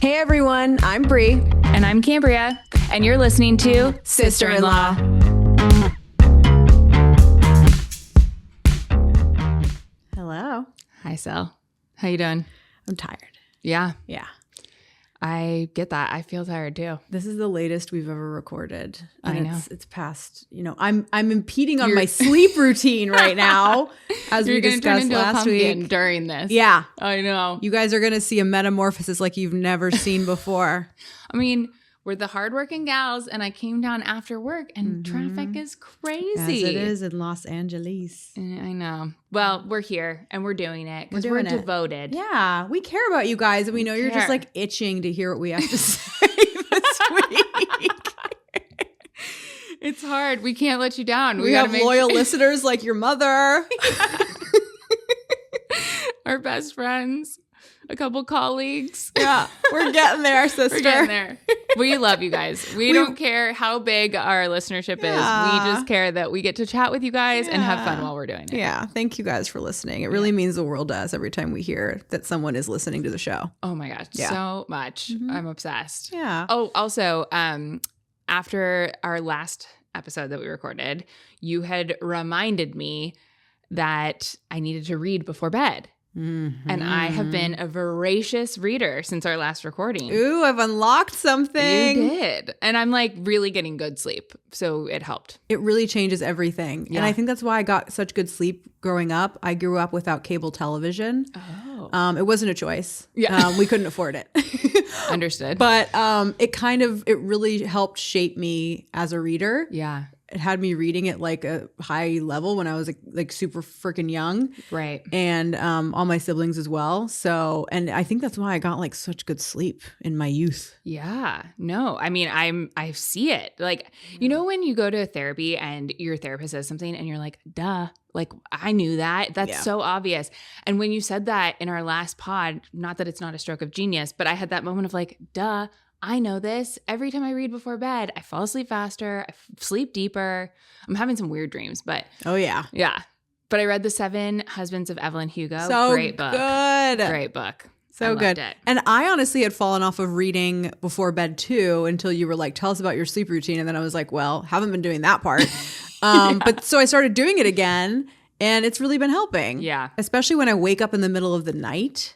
Hey everyone, I'm Bri. And I'm Cambria, and you're listening to Sister-in-Law. Hello. Hi, Sel. How you doing? I'm tired. Yeah, Yeah. I get that. I feel tired too. This is the latest we've ever recorded. And I know. It's past, I'm impeding on my sleep routine right now, as we You're going to turn discussed into a last pumpkin week. during this. Yeah. I know. You guys are going to see a metamorphosis like you've never seen before. I mean, we're the hardworking gals, and I came down after work, and traffic is crazy. As it is in Los Angeles. I know. Well, we're here, and we're doing it because we're doing it. devoted. Yeah, we care about you guys, and we know you're just care. like itching to hear what we have to say this week. It's hard. We can't let you down. We have loyal listeners like your mother. Our best friends, a couple colleagues. Yeah, we're getting there, sister. We're getting there. We love you guys. We don't care how big our listenership is. We just care that we get to chat with you guys and have fun while we're doing it. Yeah, thank you guys for listening. It really means the world to us every time we hear that someone is listening to the show. Oh my gosh, so much. I'm obsessed. Yeah. Oh, also, after our last episode that we recorded, you had reminded me that I needed to read before bed. Mm-hmm. And I have been a voracious reader since our last recording. Ooh, I've unlocked something. You did. And I'm like really getting good sleep. So it helped. It really changes everything. Yeah. And I think that's why I got such good sleep growing up. I grew up without cable television. Oh. It wasn't a choice. Yeah. We couldn't afford it. Understood. But it really helped shape me as a reader. Yeah. It had me reading at like a high level when I was like super freaking young. Right. And all my siblings as well. So, and I think that's why I got like such good sleep in my youth. Yeah. No, I mean, I see it. Like, you know, when you go to therapy and your therapist says something and you're like, duh, like I knew that. That's so obvious. And when you said that in our last pod, not that it's not a stroke of genius, but I had that moment of like, duh, I know this. Every time I read before bed, I fall asleep faster. I sleep deeper. I'm having some weird dreams, but Oh yeah. yeah. But I read The 7 Husbands of Evelyn Hugo. So Great book. good. Great book. So I loved good. it. And I honestly had fallen off of reading before bed too until you were like, tell us about your sleep routine. And then I was like, well, haven't been doing that part. But so I started doing it again and it's really been helping. Yeah. Especially when I wake up in the middle of the night.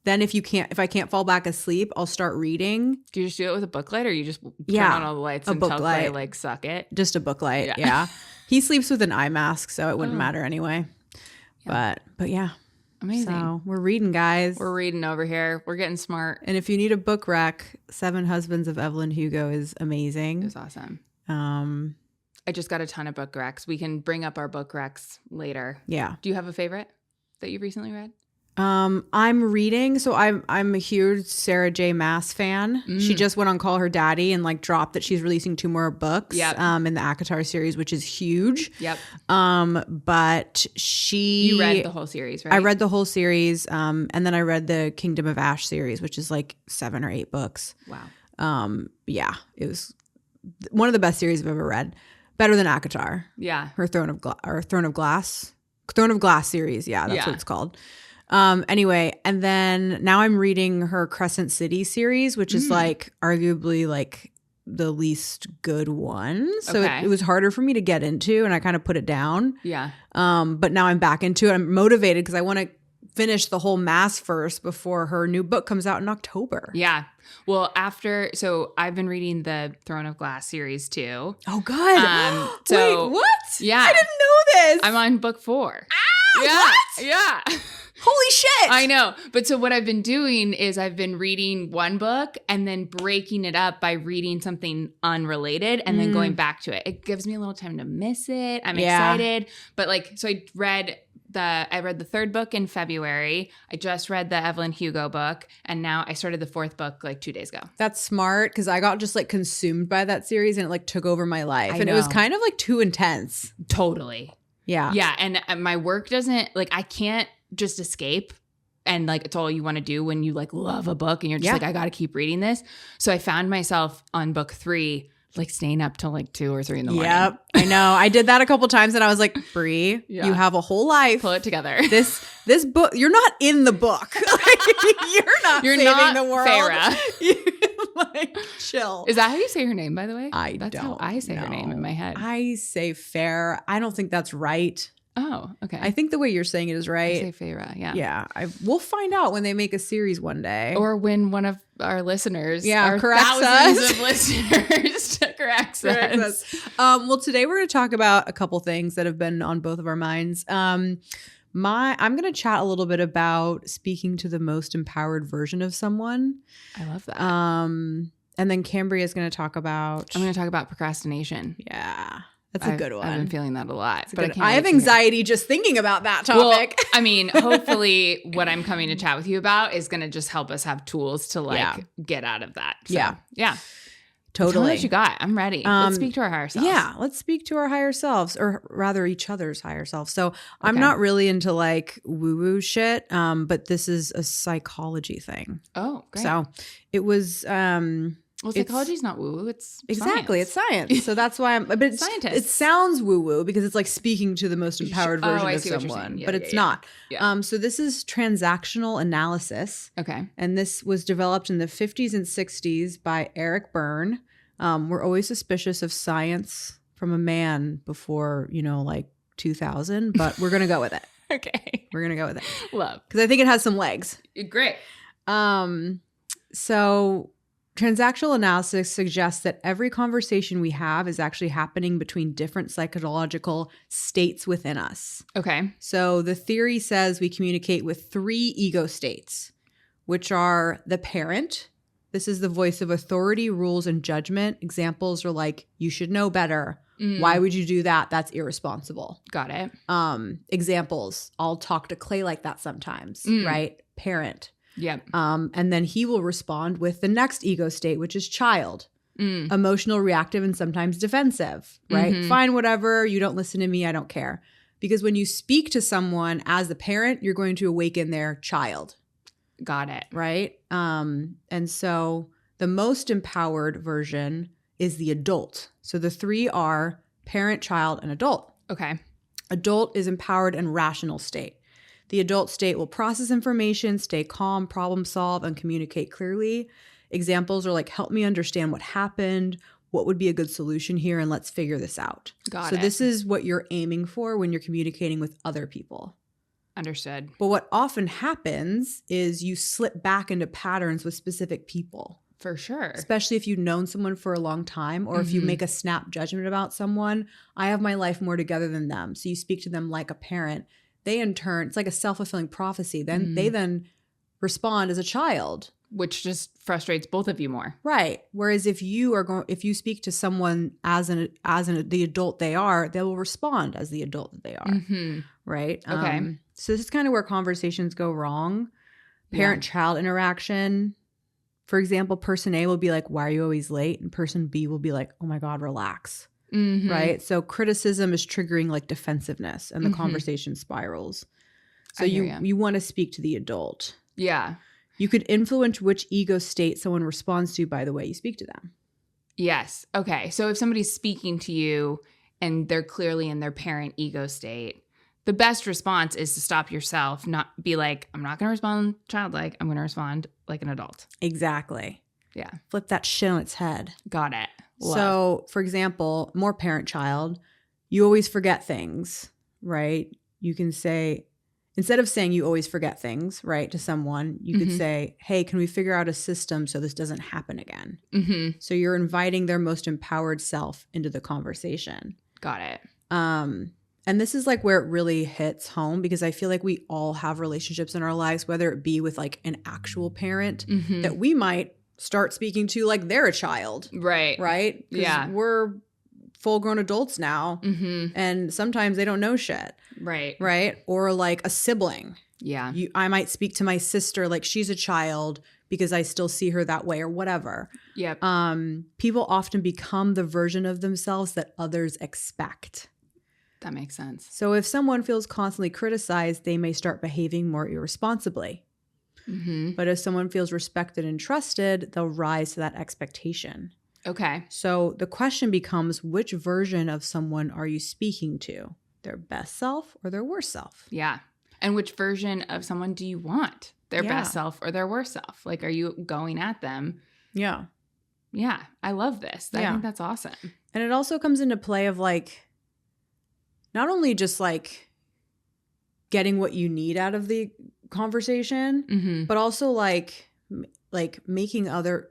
Then if I can't fall back asleep, I'll start reading. Do you just do it with a book light or you just turn on all the lights and tell Clay like suck it? Just a book light. Yeah. He sleeps with an eye mask, so it wouldn't matter anyway. Yeah. But yeah. Amazing. So we're reading, guys. We're reading over here. We're getting smart. And if you need a book rec, 7 Husbands of Evelyn Hugo is amazing. It's awesome. I just got a ton of book recs. We can bring up our book recs later. Yeah. Do you have a favorite that you've recently read? I'm reading, so I'm a huge Sarah J. Maas fan. She just went on Call Her Daddy and like dropped that she's releasing 2 more books in the ACOTAR series, which is huge. Yep. But you read the whole series, right? I read the whole series, and then I read the Kingdom of Ash series, which is like 7 or 8 books. Wow. Yeah, it was one of the best series I've ever read. Better than ACOTAR. Yeah. Her Throne of Glass series. Yeah, that's what it's called. Anyway, and then now I'm reading her Crescent City series, which is like arguably like the least good one. So it was harder for me to get into and I kind of put it down. Yeah. But now I'm back into it. I'm motivated because I want to finish the whole mass first before her new book comes out in October. Yeah. Well, so I've been reading the Throne of Glass series too. Oh, good. So wait, what? Yeah. I didn't know this. I'm on book 4. Ah, yeah. what? Yeah. Holy shit. I know. But so what I've been doing is I've been reading one book and then breaking it up by reading something unrelated and then going back to it. It gives me a little time to miss it. I'm excited. But like, so I read the 3rd book in February. I just read the Evelyn Hugo book. And now I started the 4th book like 2 days ago. That's smart because I got just like consumed by that series and it like took over my life. And know. it was kind of like too intense. Totally. Yeah. Yeah. And my work doesn't, like, I can't just escape and like it's all you want to do when you like love a book and you're just like, I got to keep reading this. So I found myself on book 3 like staying up till like 2 or 3 in the morning. Yep. I know. I did that a couple times and I was like, Bri, you have a whole life. Pull it together. This This book, you're not in the book. You're saving the world. Farrah. Like, chill. Is that how you say her name, by the way? That's how I say her name in my head. I say Fair. I don't think that's right. Oh, okay. I think the way you're saying it is right. I say Farrah, yeah. Yeah. We'll find out when they make a series one day. Or when one of our listeners, corrects thousands us. of listeners corrects us. Well, today we're going to talk about a couple things that have been on both of our minds. I'm going to chat a little bit about speaking to the most empowered version of someone. I love that. And then Cambria is going to talk about... I'm going to talk about procrastination. Yeah. That's a good one. I've been feeling that a lot. But I have anxiety just thinking about that topic. Well, I mean, hopefully what I'm coming to chat with you about is going to just help us have tools to get out of that. So, yeah. Totally. Tell me what you got. I'm ready. Let's speak to our higher selves. Yeah, let's speak to our higher selves, or rather each other's higher selves. So I'm not really into like woo-woo shit, but this is a psychology thing. Oh, great. So it was... well, psychology is not woo-woo. It's exactly. science. It's science. So that's why but it sounds woo-woo because it's like speaking to the most empowered version of someone, but it's not. Yeah. So this is transactional analysis. Okay. And this was developed in the 50s and 60s by Eric Berne. We're always suspicious of science from a man before, like 2000, but we're going to go with it. Okay. We're going to go with it. Love. Because I think it has some legs. Great. So transactional analysis suggests that every conversation we have is actually happening between different psychological states within us. Okay. So the theory says we communicate with 3 ego states, which are the parent. This is the voice of authority, rules, and judgment. Examples are like, you should know better. Why would you do that? That's irresponsible. Got it. Examples, I'll talk to Clay like that sometimes, right? Parent. Yep. And then he will respond with the next ego state, which is child. Emotional, reactive, and sometimes defensive, right? Mm-hmm. Fine, whatever. You don't listen to me. I don't care. Because when you speak to someone as the parent, you're going to awaken their child. Got it. Right? And so the most empowered version is the adult. So the 3 are parent, child, and adult. Okay. Adult is empowered and rational state. The adult state will process information, stay calm, problem solve, and communicate clearly. Examples are like, help me understand what happened, what would be a good solution here, and let's figure this out. Got it. So this is what you're aiming for when you're communicating with other people. Understood. But what often happens is you slip back into patterns with specific people. For sure. Especially if you've known someone for a long time, or if you make a snap judgment about someone. I have my life more together than them. So you speak to them like a parent. They in turn, it's like a self-fulfilling prophecy. Then they then respond as a child, which just frustrates both of you more. Right. Whereas if you speak to someone as the adult they are, they will respond as the adult that they are. Mm-hmm. Right. Okay. So this is kind of where conversations go wrong. Parent-child interaction. For example, person A will be like, "Why are you always late?" And person B will be like, "Oh my God, relax." Mm-hmm. Right. So criticism is triggering like defensiveness, and the conversation spirals. So you want to speak to the adult. Yeah. You could influence which ego state someone responds to by the way you speak to them. Yes. Okay. So if somebody's speaking to you and they're clearly in their parent ego state, the best response is to stop yourself, not be like, I'm not going to respond childlike. I'm going to respond like an adult. Exactly. Yeah. Flip that shit on its head. Got it. Love. So, for example, more parent-child, you always forget things, right? You can say, instead of saying you always forget things, right, to someone, you could say, hey, can we figure out a system so this doesn't happen again? Mm-hmm. So you're inviting their most empowered self into the conversation. Got it. And this is like where it really hits home, because I feel like we all have relationships in our lives, whether it be with like an actual parent that we might start speaking to like they're a child. Right. Right? Yeah. We're full-grown adults now, and sometimes they don't know shit. Right. Right? Or like a sibling. Yeah. I might speak to my sister like she's a child because I still see her that way or whatever. Yep. People often become the version of themselves that others expect. That makes sense. So if someone feels constantly criticized, they may start behaving more irresponsibly. But if someone feels respected and trusted, they'll rise to that expectation. Okay. So the question becomes, which version of someone are you speaking to? Their best self or their worst self? Yeah. And which version of someone do you want? Their best self or their worst self? Like, are you going at them? Yeah. Yeah. I love this. I think that's awesome. And it also comes into play of like, not only just like getting what you need out of the conversation, but also like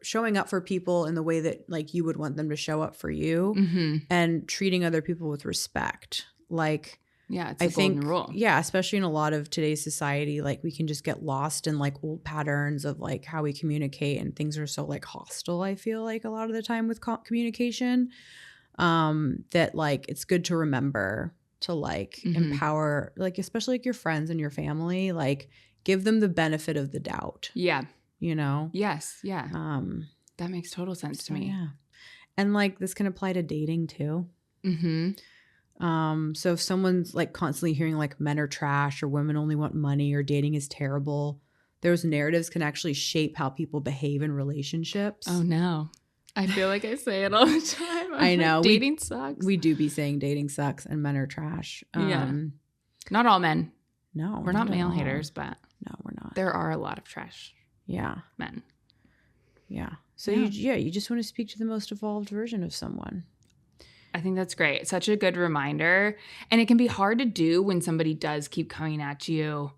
showing up for people in the way that like you would want them to show up for you, and treating other people with respect. Like, yeah, it's a golden rule. Yeah, especially in a lot of today's society, like we can just get lost in like old patterns of like how we communicate, and things are so like hostile, I feel like a lot of the time with communication, that like it's good to remember to like empower, like especially like your friends and your family, like give them the benefit of the doubt. Yeah. You know? Yes. Yeah. That makes total sense to me. Yeah. And like this can apply to dating too. So if someone's like constantly hearing like men are trash or women only want money or dating is terrible, those narratives can actually shape how people behave in relationships. Oh no. I feel like I say it all the time. I know. Like, dating sucks. We do be saying dating sucks and men are trash. Yeah. Not all men. No. We're not male haters, but no, we're not. There are a lot of trash. Yeah. Men. Yeah. So you just want to speak to the most evolved version of someone. I think that's great. Such a good reminder. And it can be hard to do when somebody does keep coming at you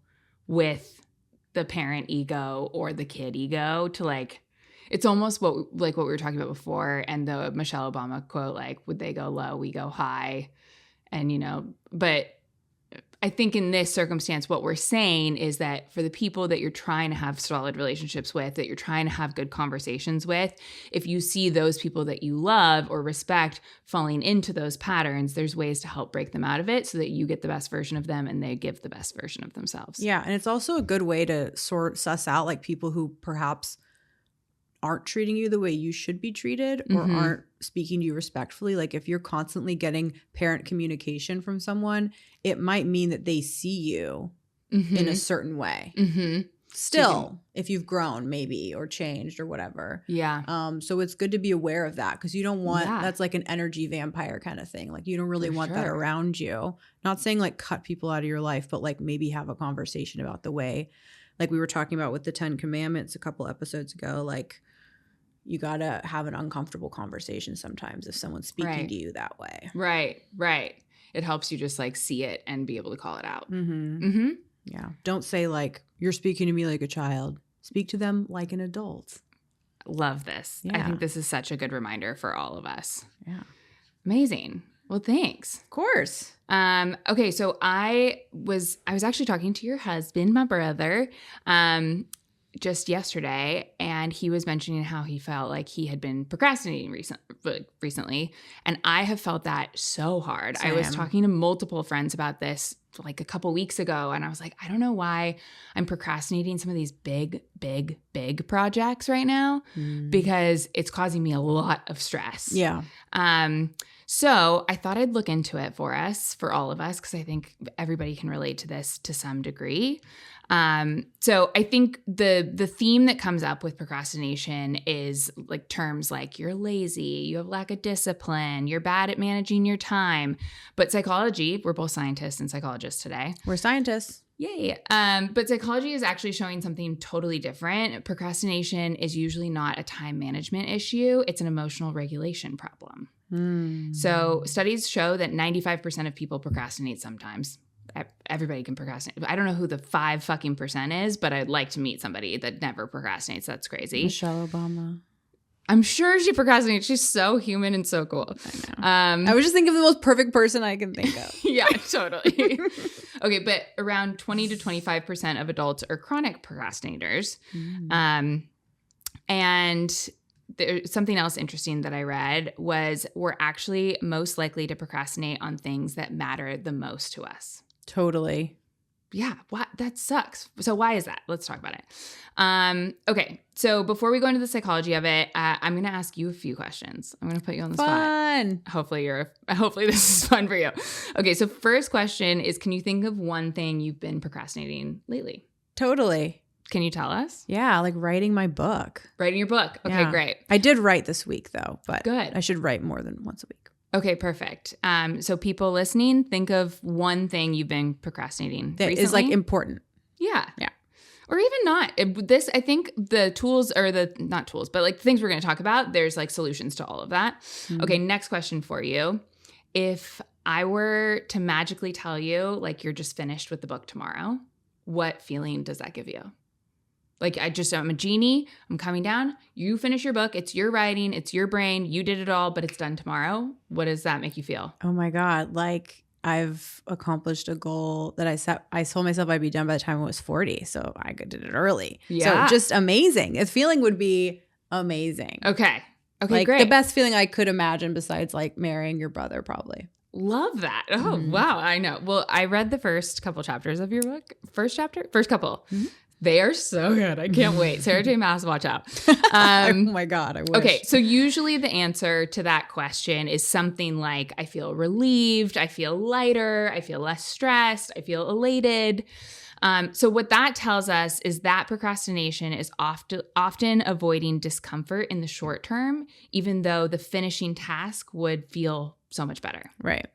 with the parent ego or the kid ego to like, it's almost what we were talking about before, and the Michelle Obama quote, like, would they go low, we go high. And, you know, but I think in this circumstance, what we're saying is that for the people that you're trying to have solid relationships with, that you're trying to have good conversations with, if you see those people that you love or respect falling into those patterns, there's ways to help break them out of it so that you get the best version of them and they give the best version of themselves. Yeah. And it's also a good way to suss out like people who perhaps aren't treating you the way you should be treated or aren't speaking to you respectfully. Like if you're constantly getting parent communication from someone, it might mean that they see you in a certain way. Still, if you've grown maybe or changed or whatever. Yeah. So it's good to be aware of that because you don't want, that's like an energy vampire kind of thing. Like you don't really want that around you. Not saying like cut people out of your life, but like maybe have a conversation about the way, like we were talking about with the 10 Commandments a couple episodes ago, like you got to have an uncomfortable conversation sometimes if someone's speaking to you that way. Right. It helps you just like see it and be able to call it out. Yeah. Don't say like, you're speaking to me like a child. Speak to them like an adult. Love this. Yeah. I think this is such a good reminder for all of us. Yeah. Amazing. Well, thanks. Of course. Okay. So I was actually talking to your husband, my brother, just yesterday, and he was mentioning how he felt like he had been procrastinating recently, and I have felt that so hard. Same. I was talking to multiple friends about this like a couple weeks ago, and I was like, I don't know why I'm procrastinating some of these big projects right now because it's causing me a lot of stress. Yeah. So I thought I'd look into it for all of us, because I think everybody can relate to this to some degree. So I think the theme that comes up with procrastination is like terms like you're lazy, you have lack of discipline, you're bad at managing your time. But psychology, we're both scientists and psychologists today. We're scientists. Yay. But psychology is actually showing something totally different. Procrastination is usually not a time management issue. It's an emotional regulation problem. So studies show that 95% of people procrastinate sometimes. Everybody can procrastinate. I don't know who the 5% is, but I'd like to meet somebody that never procrastinates. That's crazy. Michelle Obama. I'm sure she procrastinates. She's so human and so cool. I know. I was just thinking of the most perfect person I can think of. Yeah, totally. Okay, but around 20 to 25% of adults are chronic procrastinators. And there's something else interesting that I read was we're actually most likely to procrastinate on things that matter the most to us. Totally. Yeah, that sucks. So why is that? Let's talk about it. Okay, so before we go into the psychology of it, I'm going to ask you a few questions. I'm going to put you on the spot. Hopefully this is fun for you. Okay, so first question is, can you think of one thing you've been procrastinating lately? Totally. Can you tell us? Yeah, like writing my book. Writing your book. Okay, great. I did write this week though, but good. I should write more than once a week. Okay, perfect. So people listening, think of one thing you've been procrastinating that recently. Is like important. Yeah. Yeah. Or even not. I think the tools or not tools, but like things we're going to talk about, there's like solutions to all of that. Mm-hmm. Okay, next question for you. If I were to magically tell you like you're just finished with the book tomorrow, what feeling does that give you? Like I'm a genie. I'm coming down. You finish your book. It's your writing. It's your brain. You did it all, but it's done tomorrow. What does that make you feel? Oh my God. Like I've accomplished a goal that I set. I told myself I'd be done by the time I was 40. So I did it early. Yeah. So just amazing. The feeling would be amazing. Okay, like great. The best feeling I could imagine besides like marrying your brother probably. Love that. Oh, wow. I know. Well, I read the first couple chapters of your book. First couple. Mm-hmm. They are so good. I can't wait. Sarah J. Maas, watch out. Oh my God, I wish. Okay, so usually the answer to that question is something like, I feel relieved, I feel lighter, I feel less stressed, I feel elated. So what that tells us is that procrastination is often avoiding discomfort in the short term, even though the finishing task would feel so much better. Right.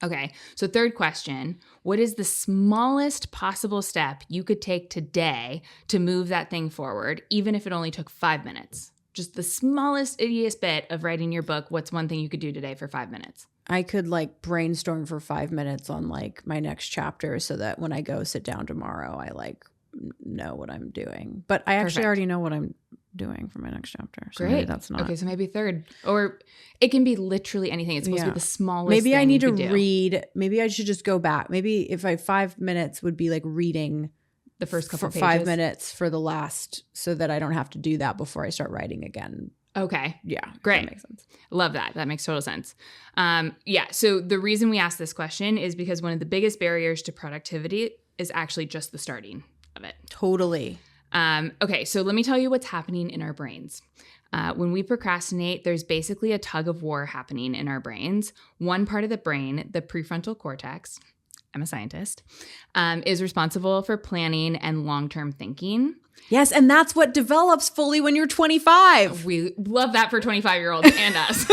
Okay, so third question, what is the smallest possible step you could take today to move that thing forward, even if it only took 5 minutes? Just the smallest, ittiest bit of writing your book. What's one thing you could do today for 5 minutes? I could like brainstorm for 5 minutes on like my next chapter so that when I go sit down tomorrow, I like know what I'm doing. But I actually already know what I'm doing for my next chapter. So Great. maybe that's not. Okay, so maybe third. Or it can be literally anything. It's supposed to be the smallest maybe thing I need to do. read. Maybe I should just go back. Maybe if 5 minutes would be like reading the first couple pages. 5 minutes for the last so that I don't have to do that before I start writing again. Okay. Yeah. Great. That makes sense. Love that. That makes total sense. So the reason we asked this question is because one of the biggest barriers to productivity is actually just the starting of it. Totally. Okay, so let me tell you what's happening in our brains. When we procrastinate, there's basically a tug of war happening in our brains. One part of the brain, the prefrontal cortex, I'm a scientist, is responsible for planning and long-term thinking. Yes, and that's what develops fully when you're 25. We love that for 25-year-olds and us.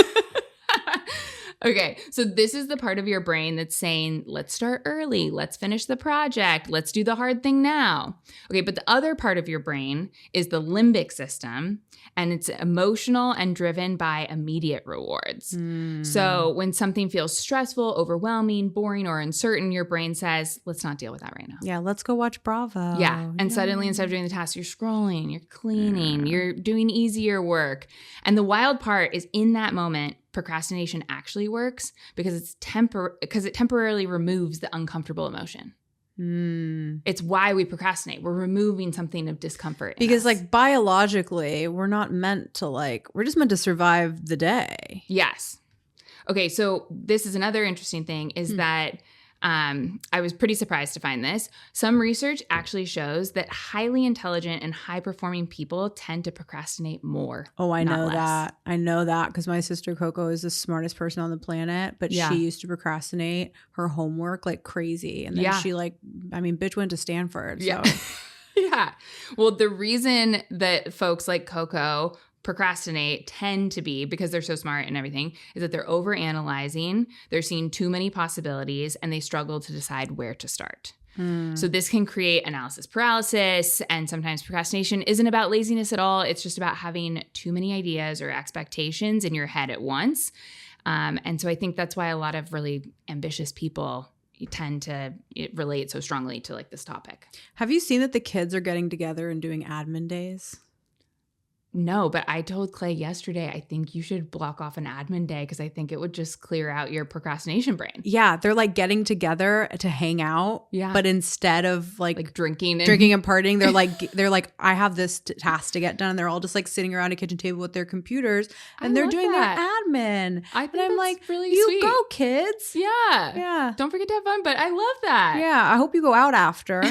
Okay, so this is the part of your brain that's saying, let's start early, let's finish the project, let's do the hard thing now. Okay, but the other part of your brain is the limbic system, and it's emotional and driven by immediate rewards. So when something feels stressful, overwhelming, boring, or uncertain, your brain says, let's not deal with that right now. Yeah, let's go watch Bravo. Yeah, and suddenly instead of doing the task, you're scrolling, you're cleaning, you're doing easier work. And the wild part is in that moment, procrastination actually works because it temporarily removes the uncomfortable emotion. It's why we procrastinate. We're removing something of discomfort. Because like biologically, we're not meant to we're just meant to survive the day. Yes. Okay, so this is another interesting thing is that I was pretty surprised to find this. Some research actually shows that highly intelligent and high-performing people tend to procrastinate more. Oh, I know less. that. I know that because my sister Coco is the smartest person on the planet, but she used to procrastinate her homework like crazy. And then she bitch went to Stanford. So. Yeah. Yeah. Well, the reason that folks like Coco procrastinate tend to be, because they're so smart and everything, is that they're overanalyzing, they're seeing too many possibilities, and they struggle to decide where to start. So this can create analysis paralysis, and sometimes procrastination isn't about laziness at all. It's just about having too many ideas or expectations in your head at once. And so I think that's why a lot of really ambitious people tend to relate so strongly to like this topic. Have you seen that the kids are getting together and doing admin days? No, but I told Clay yesterday, I think you should block off an admin day because I think it would just clear out your procrastination brain. Yeah, they're like getting together to hang out. Yeah. But instead of like drinking and partying, they're like, I have this task to get done. And they're all just like sitting around a kitchen table with their computers and they're doing their admin. I think and I'm that's like, really you sweet. go, kids. Yeah. Yeah. Don't forget to have fun, but I love that. Yeah. I hope you go out after.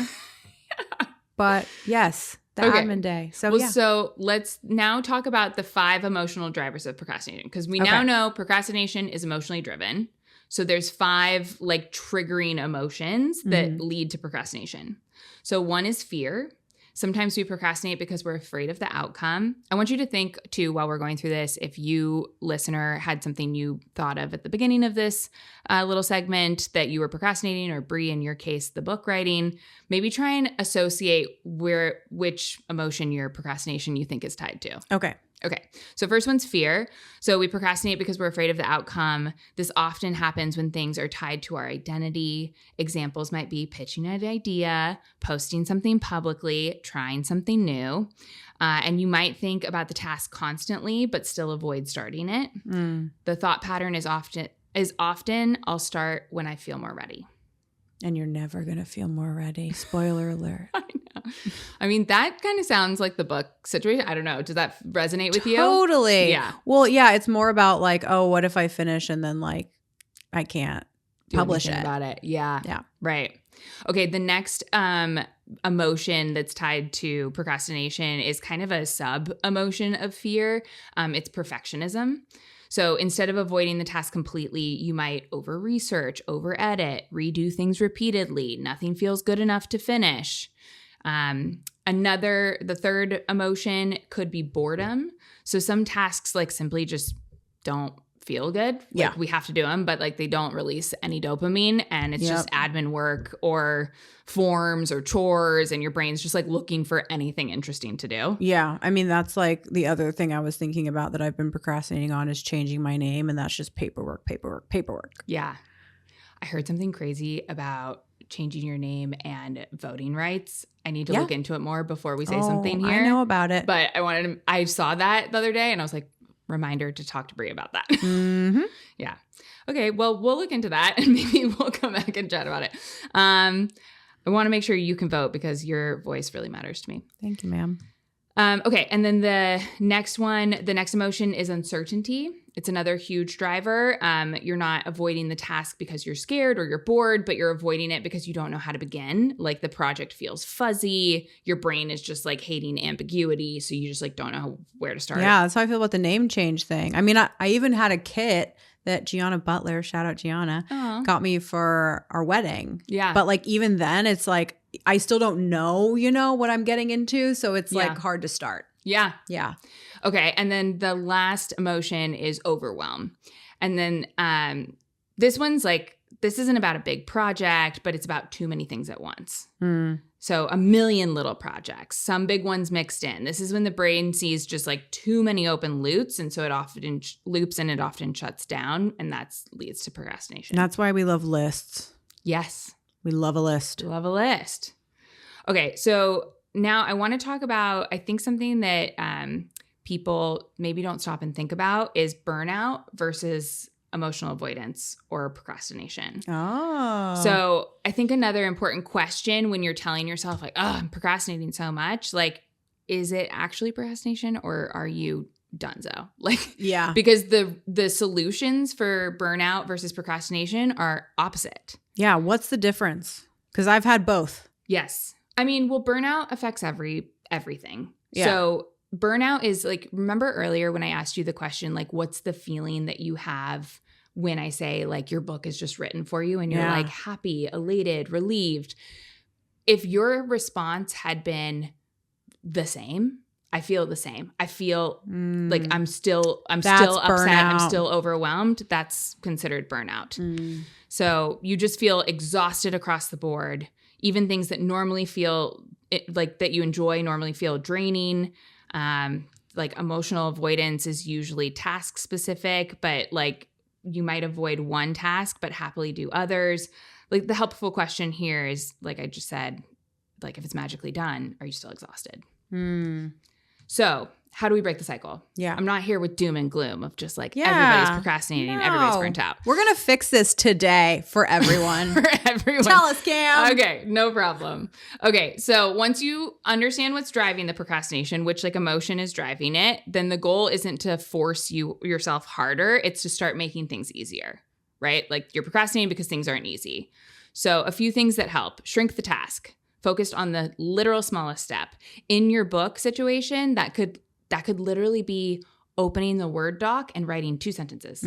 But yes. The admin day. So let's now talk about the 5 emotional drivers of procrastinating, because we now know procrastination is emotionally driven. So there's 5 like triggering emotions that lead to procrastination. So one is fear. Sometimes we procrastinate because we're afraid of the outcome. I want you to think too, while we're going through this, if you, listener, had something you thought of at the beginning of this little segment that you were procrastinating, or Bri, in your case, the book writing, maybe try and associate which emotion your procrastination you think is tied to. Okay. So first one's fear. So we procrastinate because we're afraid of the outcome. This often happens when things are tied to our identity. Examples might be pitching an idea, posting something publicly, trying something new. And you might think about the task constantly, but still avoid starting it. The thought pattern is often, I'll start when I feel more ready. And you're never going to feel more ready. Spoiler alert. I know. I mean, that kind of sounds like the book situation. I don't know. Does that resonate with you? Totally. Yeah. Well, yeah, it's more about like, oh, what if I finish and then like I can't publish it about it? Yeah. Yeah. Right. Okay. The next emotion that's tied to procrastination is kind of a sub emotion of fear. It's perfectionism. So instead of avoiding the task completely, you might over-research, over-edit, redo things repeatedly. Nothing feels good enough to finish. The third emotion could be boredom. So some tasks like simply just don't feel good. Like we have to do them, but like they don't release any dopamine, and it's just admin work or forms or chores, and your brain's just like looking for anything interesting to do. Yeah. I mean, that's like the other thing I was thinking about that I've been procrastinating on is changing my name, and that's just paperwork. Yeah. I heard something crazy about changing your name and voting rights. I need to look into it more before we say something here. I know about it. But I saw that the other day and I was like, reminder to talk to Bri about that. Mm-hmm. Yeah. Okay. Well, we'll look into that and maybe we'll come back and chat about it. I want to make sure you can vote because your voice really matters to me. Thank you, ma'am. Okay. And then the next emotion is uncertainty. It's another huge driver. You're not avoiding the task because you're scared or you're bored, but you're avoiding it because you don't know how to begin. Like the project feels fuzzy. Your brain is just like hating ambiguity. So you just like don't know where to start. Yeah, that's how I feel about the name change thing. I mean, I even had a kit that Gianna Butler, shout out Gianna, got me for our wedding. Yeah. But like even then it's like I still don't know, what I'm getting into. So it's like hard to start. Yeah. Yeah. Okay. And then the last emotion is overwhelm. And then this one's like, this isn't about a big project, but it's about too many things at once. So a million little projects, some big ones mixed in. This is when the brain sees just like too many open loops. And so it often loops and it often shuts down. And that leads to procrastination. That's why we love lists. Yes. We love a list. Love a list. Okay. So now I want to talk about, I think something that people maybe don't stop and think about is burnout versus emotional avoidance or procrastination. Oh. So I think another important question when you're telling yourself like, oh, I'm procrastinating so much, like, is it actually procrastination or are you donezo? Like, yeah, because the solutions for burnout versus procrastination are opposite. Yeah. What's the difference? Because I've had both. Yes. I mean, well, burnout affects everything. Yeah. So burnout is like, remember earlier when I asked you the question, like, what's the feeling that you have when I say like your book is just written for you and you're like happy, elated, relieved? If your response had been the same, I feel the same. I feel like I'm still upset. Burnout. I'm still overwhelmed. That's considered burnout. So you just feel exhausted across the board. Even things that normally feel like that you enjoy normally feel draining. Like emotional avoidance is usually task specific, but like you might avoid one task but happily do others. Like the helpful question here is, like I just said, like if it's magically done, are you still exhausted? So how do we break the cycle? Yeah. I'm not here with doom and gloom of just like everybody's procrastinating, everybody's burnt out. We're going to fix this today for everyone. For everyone. Tell us, Cam. Okay, no problem. Okay, so once you understand what's driving the procrastination, which like emotion is driving it, then the goal isn't to force yourself harder. It's to start making things easier, right? Like you're procrastinating because things aren't easy. So a few things that help: shrink the task, focused on the literal smallest step. In your book situation, that could literally be opening the Word doc and writing 2 sentences.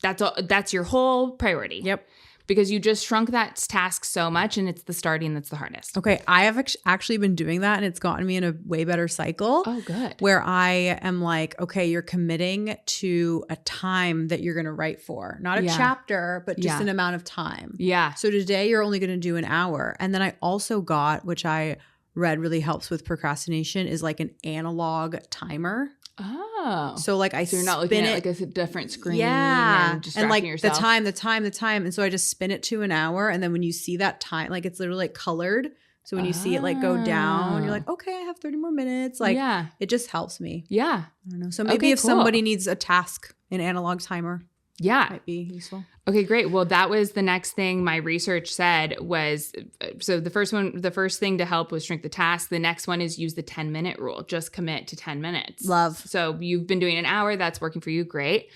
That's all. That's your whole priority. Yep. because you just shrunk that task so much, and it's the starting that's the hardest. Okay. I have actually been doing that, and it's gotten me in a way better cycle. Oh, good. Where I am like, okay, you're committing to a time that you're going to write for, not a chapter, but just an amount of time. Yeah. So today you're only going to do an hour. And then I also got, which I read really helps with procrastination, is like an analog timer. Oh. So like you're not looking at like a different screen and distracting and like yourself. the time. And so I just spin it to an hour. And then when you see that time, like it's literally like colored. So when you see it like go down, you're like, okay, I have 30 more minutes. Like it just helps me. Yeah. I don't know. So maybe if somebody needs a task, an analog timer. Yeah. Might be useful. Okay, great. Well, that was the next thing my research said was, so the first thing to help was shrink the task. The next one is use the 10-minute rule. Just commit to 10 minutes. Love. So you've been doing an hour. That's working for you. Great.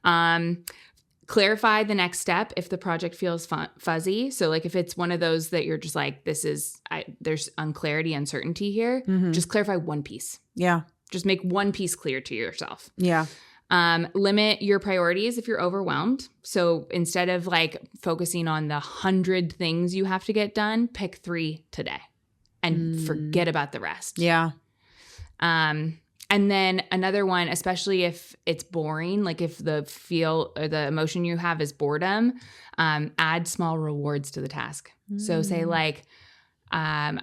Clarify the next step if the project feels fuzzy. So like if it's one of those that you're just like, there's unclarity, uncertainty here, just clarify one piece. Yeah. Just make one piece clear to yourself. Yeah. Limit your priorities if you're overwhelmed. So instead of like focusing on the 100 things you have to get done, pick 3 today and forget about the rest. Yeah. And then another one, especially if it's boring, like if the feel or the emotion you have is boredom, add small rewards to the task. So say like, I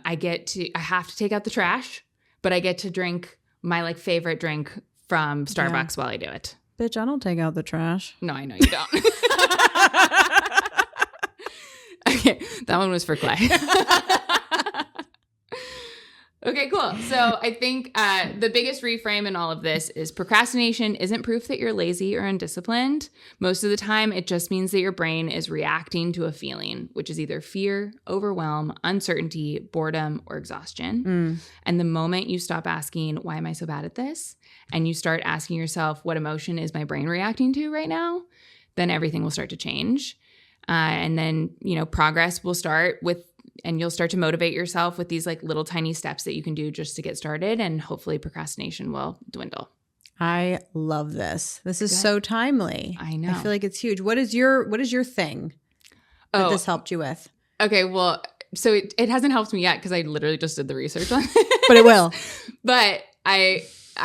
have to take out the trash, but I get to drink my like favorite drink from Starbucks while I do it. Bitch, I don't take out the trash. No, I know you don't. Okay, that one was for Clay. Okay, cool. So I think the biggest reframe in all of this is procrastination isn't proof that you're lazy or undisciplined. Most of the time, it just means that your brain is reacting to a feeling, which is either fear, overwhelm, uncertainty, boredom, or exhaustion. And the moment you stop asking, why am I so bad at this? And you start asking yourself, what emotion is my brain reacting to right now? Then everything will start to change. And then, progress will start and you'll start to motivate yourself with these like little tiny steps that you can do just to get started. And hopefully procrastination will dwindle. I love this. This is so timely. I know. I feel like it's huge. What is your thing that this helped you with? Okay. Well, so it hasn't helped me yet because I literally just did the research on it. But it will. But I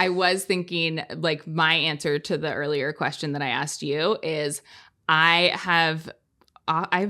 was thinking like my answer to the earlier question that I asked you is I've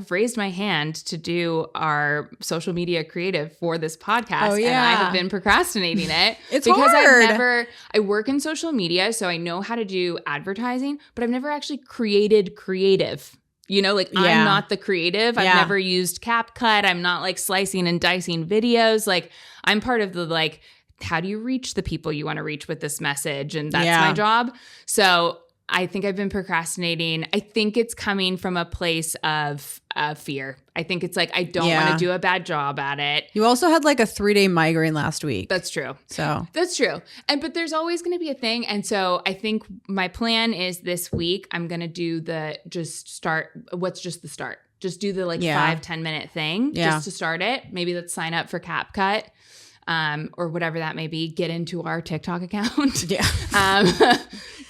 raised my hand to do our social media creative for this podcast. And I have been procrastinating it. It's because hard. I work in social media, so I know how to do advertising, but I've never actually created creative. I'm not the creative. I've never used CapCut. I'm not like slicing and dicing videos. Like I'm part of the like, how do you reach the people you want to reach with this message? And that's my job. So I think I've been procrastinating. I think it's coming from a place of fear. I think it's like, I don't want to do a bad job at it. You also had like a 3-day migraine last week. That's true. So that's true. But there's always going to be a thing. And so I think my plan is this week, I'm going to do just the start. Just do the like 5-10 minute thing just to start it. Maybe let's sign up for CapCut. Or whatever that may be, get into our TikTok account. Yeah.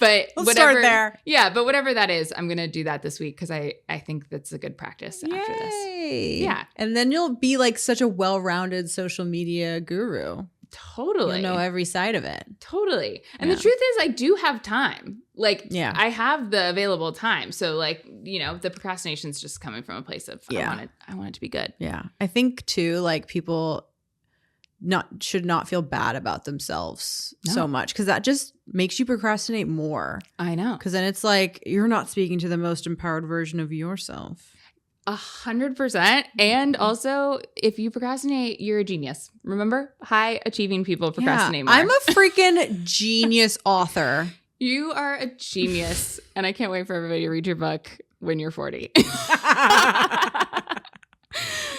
But let's start there. Yeah, but whatever that is, I'm going to do that this week because I think that's a good practice after this. Yeah. And then you'll be like such a well-rounded social media guru. Totally. You'll know every side of it. Totally. And the truth is I do have time. Like I have the available time. So like, the procrastination is just coming from a place of I want it to be good. Yeah. I think too, like people should not feel bad about themselves so much because that just makes you procrastinate more. I know. Because then it's like you're not speaking to the most empowered version of yourself. 100%. And also, if you procrastinate, you're a genius. Remember, high achieving people procrastinate more. I'm a freaking genius author. You are a genius. And I can't wait for everybody to read your book when you're 40.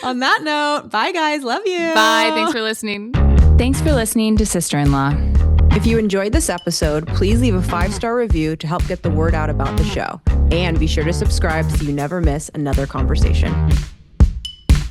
On that note, bye guys. Love you. Bye. Thanks for listening. Thanks for listening to Sister-in-Law. If you enjoyed this episode, please leave a 5-star review to help get the word out about the show. And be sure to subscribe so you never miss another conversation.